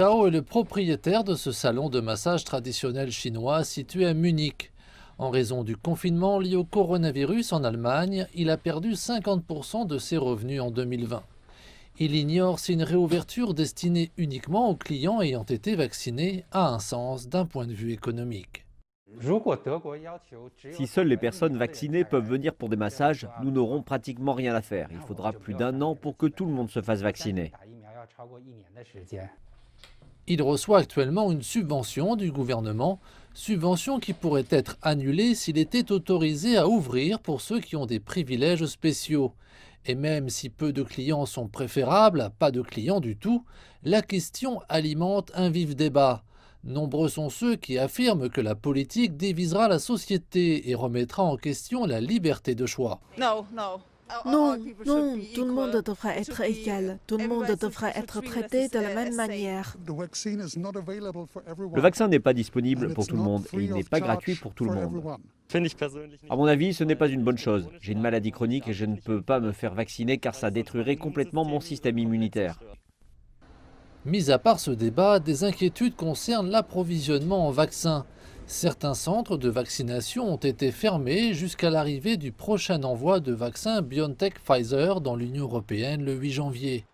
Zhao est le propriétaire de ce salon de massage traditionnel chinois situé à Munich. En raison du confinement lié au coronavirus en Allemagne, il a perdu 50% de ses revenus en 2020. Il ignore si une réouverture destinée uniquement aux clients ayant été vaccinés a un sens d'un point de vue économique. Si seules les personnes vaccinées peuvent venir pour des massages, nous n'aurons pratiquement rien à faire. Il faudra plus d'un an pour que tout le monde se fasse vacciner. Il reçoit actuellement une subvention du gouvernement, subvention qui pourrait être annulée s'il était autorisé à ouvrir pour ceux qui ont des privilèges spéciaux. Et même si peu de clients sont préférables à pas de clients du tout, la question alimente un vif débat. Nombreux sont ceux qui affirment que la politique divisera la société et remettra en question la liberté de choix. Non, non, tout le monde devrait être égal. Tout le monde devrait être traité de la même manière. Le vaccin n'est pas disponible pour tout le monde et il n'est pas gratuit pour tout le monde. À mon avis, ce n'est pas une bonne chose. J'ai une maladie chronique et je ne peux pas me faire vacciner car ça détruirait complètement mon système immunitaire. Mis à part ce débat, des inquiétudes concernent l'approvisionnement en vaccins. Certains centres de vaccination ont été fermés jusqu'à l'arrivée du prochain envoi de vaccins BioNTech-Pfizer dans l'Union européenne le 8 janvier.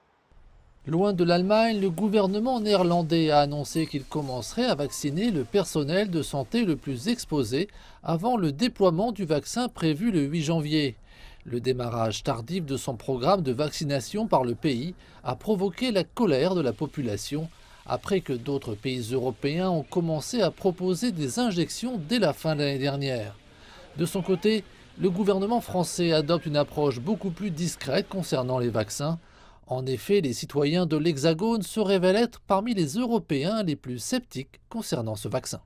Loin de l'Allemagne, le gouvernement néerlandais a annoncé qu'il commencerait à vacciner le personnel de santé le plus exposé avant le déploiement du vaccin prévu le 8 janvier. Le démarrage tardif de son programme de vaccination par le pays a provoqué la colère de la population après que d'autres pays européens ont commencé à proposer des injections dès la fin de l'année dernière. De son côté, le gouvernement français adopte une approche beaucoup plus discrète concernant les vaccins. En effet, les citoyens de l'Hexagone se révèlent être parmi les Européens les plus sceptiques concernant ce vaccin.